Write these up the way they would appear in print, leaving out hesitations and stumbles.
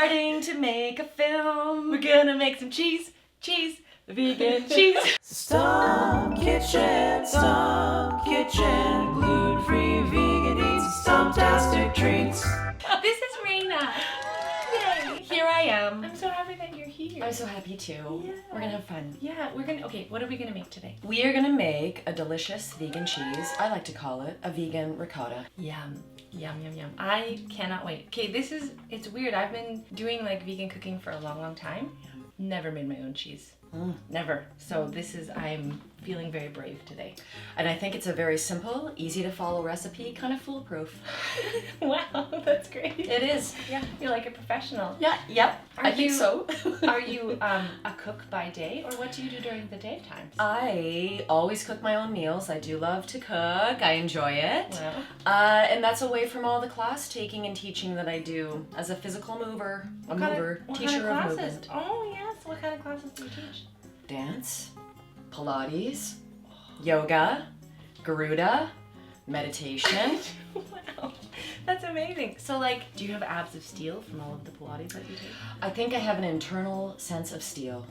starting to make a film. We're gonna make some cheese, vegan cheese. Stomp Kitchen, gluten-free vegan eats, stumptastic treats. This is Raina. Yay! Here I am. I'm so happy that you're here. I'm so happy too. Yeah. We're gonna have fun. Yeah, okay, what are we gonna make today? We are gonna make a delicious vegan cheese. I like to call it a vegan ricotta. Yum. Yum, yum, yum. I cannot wait. Okay, it's weird. I've been doing like vegan cooking for a long, long time. Never made my own cheese. Never. So I'm feeling very brave today. And I think it's a very simple, easy to follow recipe, kind of foolproof. Wow, that's great. It is. Yeah, you're like a professional. Yeah, yep. I think so. Are you a cook by day, or what do you do during the daytimes? I always cook my own meals. I do love to cook. I enjoy it. Wow. And that's away from all the class taking and teaching that I do as a physical mover, What teacher kind of of classes? movement. Oh yes, what kind of classes do you teach? Dance, Pilates, yoga, Garuda, meditation. Wow, that's amazing. So like, do you have abs of steel from all of the Pilates that you take? I think I have an internal sense of steel.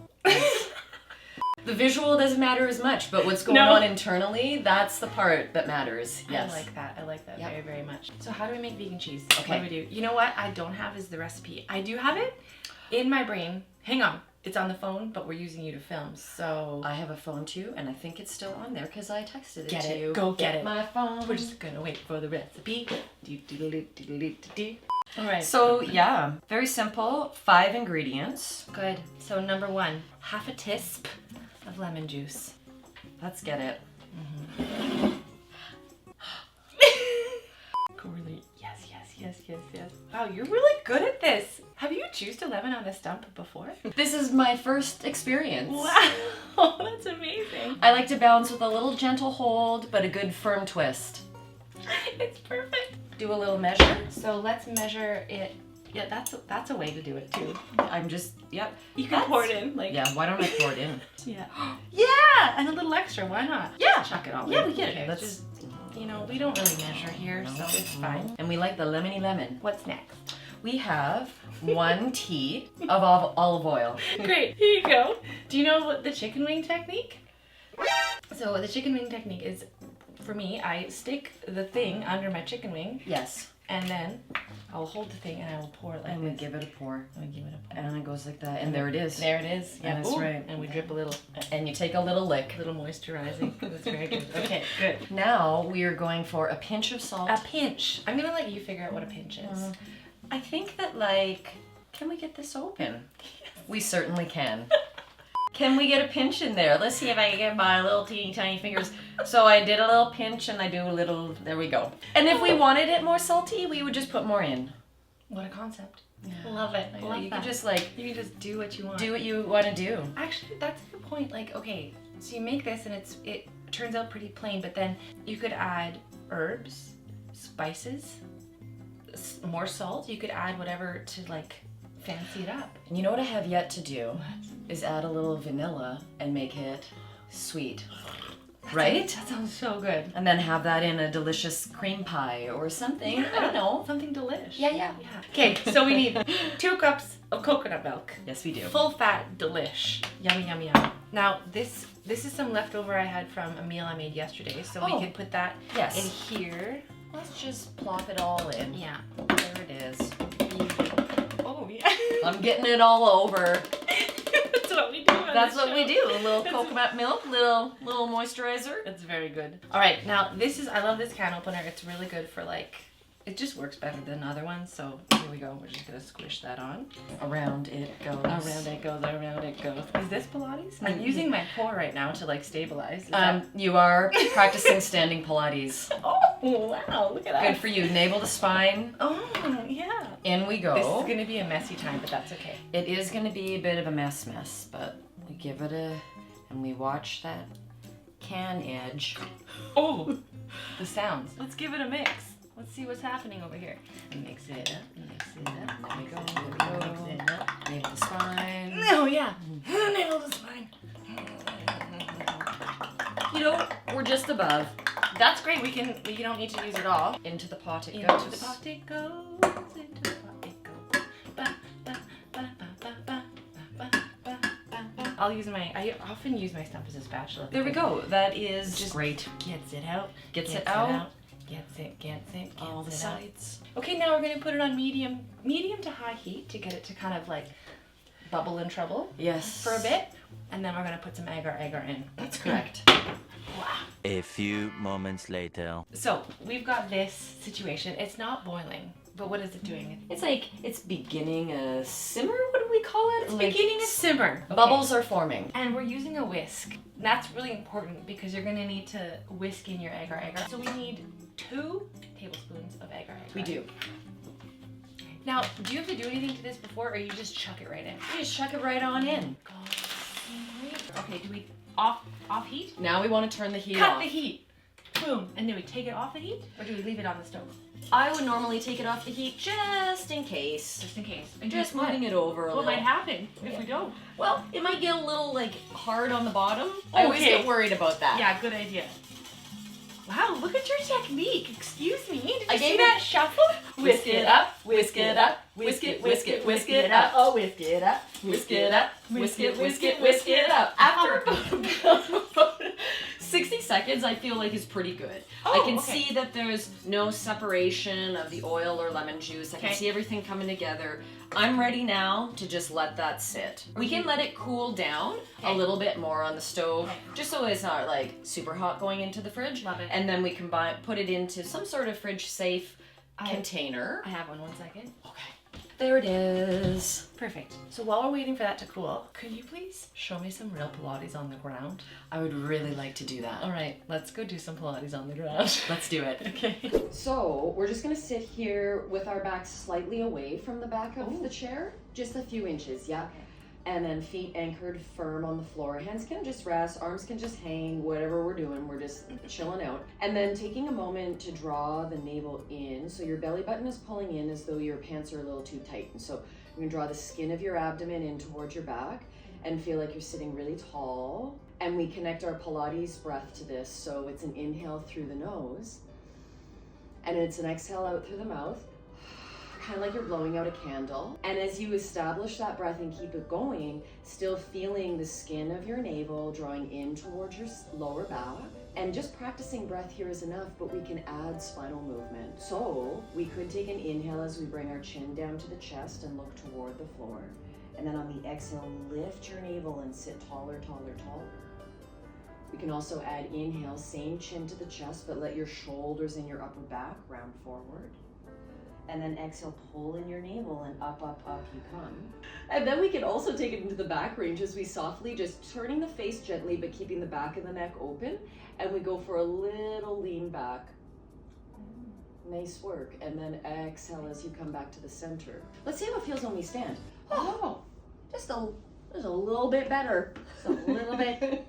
The visual doesn't matter as much, but what's going on internally, that's the part that matters. Yes. I like that Yep. very, very much. So how do we make vegan cheese? Okay. What do we do? You know what I don't have is the recipe. I do have it in my brain. Hang on. It's on the phone, but we're using you to film, so... I have a phone too, and I think it's still on there because I texted it Get to it. you. Go get it. My phone. We're just gonna wait for the recipe. All right. So yeah, very simple. 5 ingredients. Good. So number 1, half a tisp of lemon juice. Let's get it. Corley. Yes. Wow, you're really good at this. Have you juiced a lemon on a stump before? This is my first experience. Wow, that's amazing. I like to balance with a little gentle hold, but a good firm twist. It's perfect. Do a little measure. So let's measure it. Yeah, that's a way to do it too. I'm just, yep. You can pour it in, like. Yeah, why don't I pour it in? Yeah. Yeah, and a little extra. Why not? Yeah. Chuck it all. Yeah, in. we get it. Okay, Let's just, we don't really measure here, so it's fine. And we like the lemony lemon. What's next? We have 1 tea of olive oil. Great. Here you go. Do you know what the chicken wing technique? So the chicken wing technique is, for me, I stick the thing under my chicken wing. Yes. And then I'll hold the thing and I will pour it like And we this. give it a pour. And we give it a pour. And it goes like that. And there it is. There it is. Yeah, that's right. And we drip a little And you take a little lick. moisturizing. That's very good. Okay, good. Now we are going for a pinch of salt. A pinch. I'm gonna let you figure out what a pinch is. I think that can we get this open? We certainly can. Can we get a pinch in there? Let's see if I can get my little teeny tiny fingers. So I did a little pinch and I do a little, there we go. And if we wanted it more salty, we would just put more in. What a concept. Yeah. Love it. Love you that. can just you can just do what you want. do what you want to do. Actually, that's a good point. Like, okay, so you make this and it turns out pretty plain, but then you could add herbs, spices, more salt. You could add whatever to like fancy it up. And you know what I have yet to do is add a little vanilla and make it sweet. Right? That sounds so good. And then have that in a delicious cream pie or something. I don't know. Something delish. Yeah. Okay, so we need 2 cups of coconut milk. Yes, we do. Full fat delish. Yummy, yummy, yummy. Now, this is some leftover I had from a meal I made yesterday, so we can put that Yes. in here. Let's just plop it all in. Yeah. There it is. Oh, yeah. I'm getting it all over. That's what we do. That's what we do. A little coconut milk, little moisturizer. It's very good. All right, now I love this can opener. It's really good for it just works better than other ones. So here we go. We're just gonna squish that on. Around it goes. Around it goes. Around it goes. Is this Pilates? I'm using my core right now to stabilize. You are practicing standing Pilates. Oh wow! Look at that. Good for you. Navel to spine. Oh yeah. In we go. This is gonna be a messy time, but that's okay. It is gonna be a bit of a mess, but we give it and we watch that can edge. Oh, the sounds. Let's give it a mix. Let's see what's happening over here. Mix it up. There we go. Mix it up. Navel to spine. Oh yeah. Navel to spine. We're just above. That's great. We don't need to use it all. Into the pot it Into goes. the pot it goes. Into the pot it goes. Ba, ba, I'll use I often use my stump as a spatula. There we go. That is Just great. Gets it out. Gets it out. Gets it. All the Gets it out. sides. Okay, now we're gonna put it on medium to high heat to get it to kind of like bubble and trouble Yes. for a bit, and then we're gonna put some agar in. That's correct. Wow. A few moments later. So we've got this situation. It's not boiling, but what is it doing? It's like it's beginning a simmer. What do we call it? It's beginning to simmer. Okay. Bubbles are forming. And we're using a whisk. That's really important because you're gonna need to whisk in your agar. So we need 2 tablespoons of agar. We do. Now, do you have to do anything to this before, or you just chuck it right in? You just chuck it right on in. Okay, do we off heat? Now we want to turn the heat Cut off. the heat. Boom. And do we take it off the heat, or do we leave it on the stove? I would normally take it off the heat just in case. Just in case. And Just moving it over a What little. might happen if we don't? Well, it might get a little like hard on the bottom. I always Okay. get worried about that. Yeah, good idea. Wow, look at your technique. Excuse me. Did you I see gave that it- shuffle? Whisk it up, whisk it up, whisk it, whisk it, whisk it up. Oh, whisk it up, whisk it up, whisk it, whisk it, whisk it up. After about 60 seconds, I feel like is pretty good. I can see that there's no separation of the oil or lemon juice. I can see everything coming together. I'm ready now to just let that sit. We can let it cool down a little bit more on the stove, just so it's not like super hot going into the fridge. Love it. And then we can put it into some sort of fridge safe container. I have one second. Okay. There it is. Perfect. So while we're waiting for that to cool, could you please show me some real Pilates on the ground? I would really like to do that. All right, let's go do some Pilates on the ground. Let's do it. Okay. So we're just gonna sit here with our backs slightly away from the back of the chair, just a few inches, yeah. And then feet anchored firm on the floor. Hands can just rest, arms can just hang, whatever we're doing, we're just chilling out. And then taking a moment to draw the navel in, so your belly button is pulling in as though your pants are a little too tight. And so you're gonna draw the skin of your abdomen in towards your back and feel like you're sitting really tall. And we connect our Pilates breath to this, so it's an inhale through the nose, and it's an exhale out through the mouth, kind of like you're blowing out a candle. And as you establish that breath and keep it going, still feeling the skin of your navel drawing in towards your lower back. And just practicing breath here is enough, but we can add spinal movement. So we could take an inhale as we bring our chin down to the chest and look toward the floor. And then on the exhale, lift your navel and sit taller, taller, taller. We can also add inhale, same chin to the chest, but let your shoulders and your upper back round forward. And then exhale, pull in your navel and up, up, up you come. And then we can also take it into the back range as we softly just turning the face gently, but keeping the back of the neck open. And we go for a little lean back. Nice work. And then exhale as you come back to the center. Let's see how it feels when we stand. Oh, just a little bit better. Just a little bit.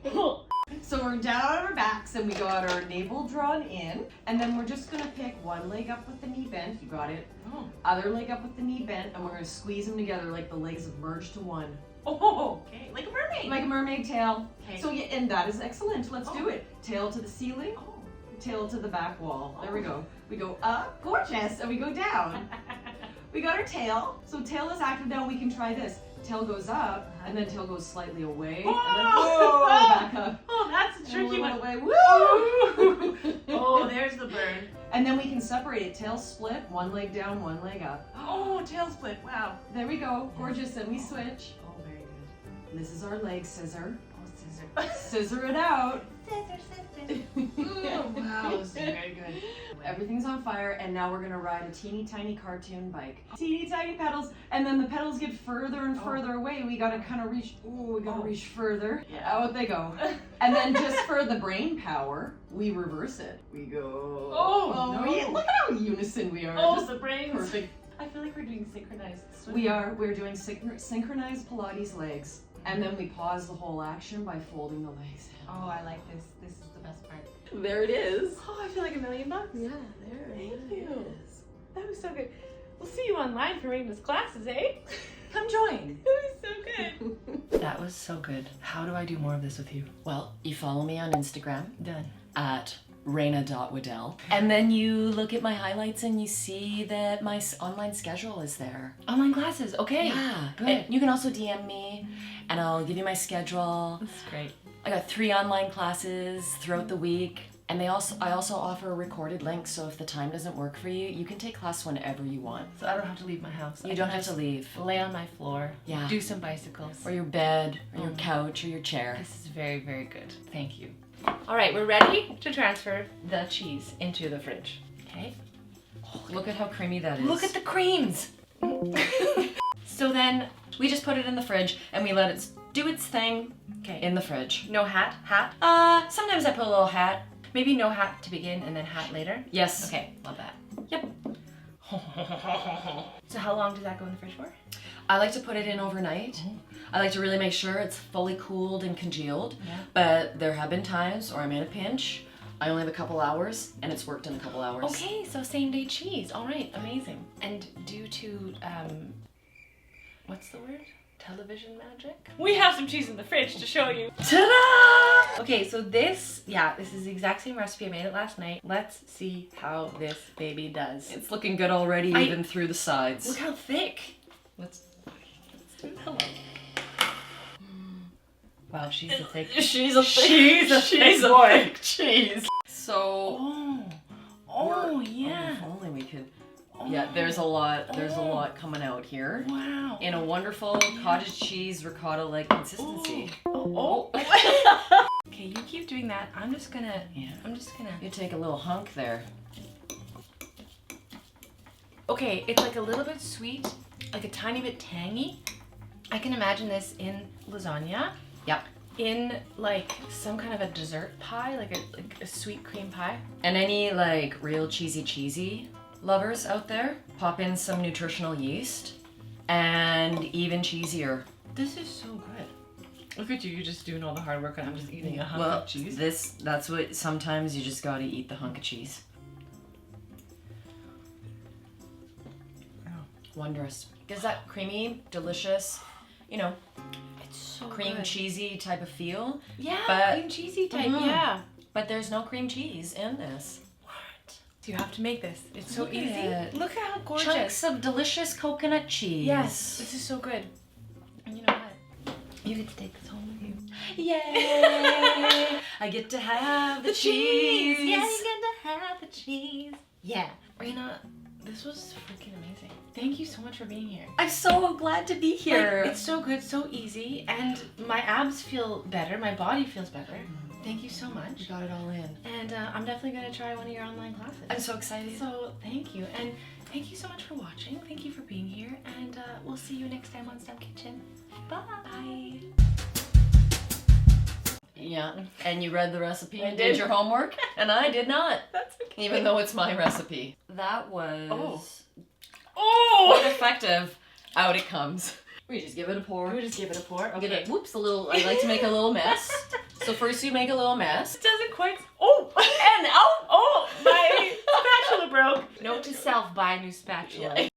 So we're down on our backs and we got our navel drawn in, and then we're just gonna pick one leg up with the knee bent. You got it. Other leg up with the knee bent, and we're gonna squeeze them together like the legs have merged to one. Oh, okay. Like a mermaid. Like a mermaid tail. Okay. So yeah, and that is excellent. Let's do it. Tail to the ceiling. Tail to the back wall. There we go. We go up, gorgeous, and we go down. We got our tail. So tail is active now. We can try this. Tail goes up, and then tail goes slightly away, and then whoa, back up. Oh, that's a tricky one. Away. Woo! Oh, there's the burn. And then we can separate it. Tail split, one leg down, one leg up. Oh, tail split. Wow. There we go. Gorgeous. And we switch. Oh, very good. And this is our leg scissor. Oh, scissor. Scissor it out. Oh, wow. This is very good. Everything's on fire, and now we're gonna ride a teeny tiny cartoon bike. Teeny tiny pedals, and then the pedals get further and further away. We gotta kind of reach. Ooh, we gotta reach further. Yeah. Out they go. And then just for the brain power, we reverse it. We go. Oh, no. Yeah, look at how unison we are. Oh, Just the brains. perfect. I feel like we're doing synchronized swimming. We're doing synchronized Pilates legs, and then we pause the whole action by folding the legs. Oh, I like this. This is the best part. There it is. Oh, I feel like $1 million. Yeah, there Thank it you. is. That was so good. We'll see you online for RAENA'S classes, eh? Come join. That was so good. That was so good. How do I do more of this with you? Well, you follow me on Instagram Done. at Raina.Waddell. And then you look at my highlights and you see that my online schedule is there. Online classes, okay. Yeah, Good. And you can also DM me and I'll give you my schedule. That's great. I got 3 online classes throughout the week. And I also offer recorded links, so if the time doesn't work for you, you can take class whenever you want. So I don't have to leave my house. You don't have to leave. Lay on my floor. Yeah. Do some bicycles. Or your bed, or your couch, or your chair. This is very, very good. Thank you. All right, we're ready to transfer the cheese into the fridge. Okay. Look at how creamy that is. Look at the creams. So then we just put it in the fridge and we let it do its thing in the fridge. No hat? Hat? Sometimes I put a little hat. Maybe no hat to begin and then hat later? Yes. Okay, love that. Yep. So how long does that go in the fridge for? I like to put it in overnight. I like to really make sure it's fully cooled and congealed. Yeah. But there have been times where I'm in a pinch. I only have a couple hours and it's worked in a couple hours. Okay, so same day cheese. All right, amazing. And due to, what's the word? Television magic? We have some cheese in the fridge to show you. Ta-da! Okay, so this is the exact same recipe. I made it last night. Let's see how this baby does. It's looking good already, even through the sides. Look how thick. Let's do it. Hello. Wow, she's a thick. She's a thick cheese. So. Oh yeah. If only we could. Yeah, there's a lot. There's a lot coming out here. Wow. In a wonderful cottage cheese ricotta-like consistency. Okay, you keep doing that. I'm just gonna. You take a little hunk there. Okay, it's like a little bit sweet, like a tiny bit tangy. I can imagine this in lasagna. Yep. In like some kind of a dessert pie, like a sweet cream pie. And any like real cheesy lovers out there, pop in some nutritional yeast and even cheesier. This is so good. Look at you, you're just doing all the hard work and I'm just eating a hunk of cheese. That's what, sometimes you just gotta eat the hunk of cheese. Oh. Wondrous. Gives that creamy, delicious, you know, It's so cream good. cheesy type of feel. Yeah, but- cream cheesy type, Mhm. yeah. But there's no cream cheese in this. So you have to make this. It's so Look easy. at it. Look how gorgeous. Chunks of delicious coconut cheese. Yes, this is so good. And you know what? You get to take this home with you. Yay! I get to have the cheese. Yeah, you get to have the cheese. Yeah. Raina, this was freaking amazing. Thank you so much for being here. I'm so glad to be here. Like, it's so good, so easy, and my abs feel better, my body feels better. Thank you so You much. got it all in. And I'm definitely going to try one of your online classes. I'm so excited. So thank you, and thank you so much for watching. Thank you for being here, and we'll see you next time on STEM Kitchen. Bye. Yeah, and you read the recipe I and did. did your homework, and I did not. That's okay. Even though it's my recipe. That was Oh! quite effective. Out it comes. We just give it a pour. We just give it a pour. Give Okay. it, whoops, a little. I like to make a little mess. So first you make a little mess. It doesn't quite. Oh! And out! Oh! My spatula broke. Note to self: buy a new spatula.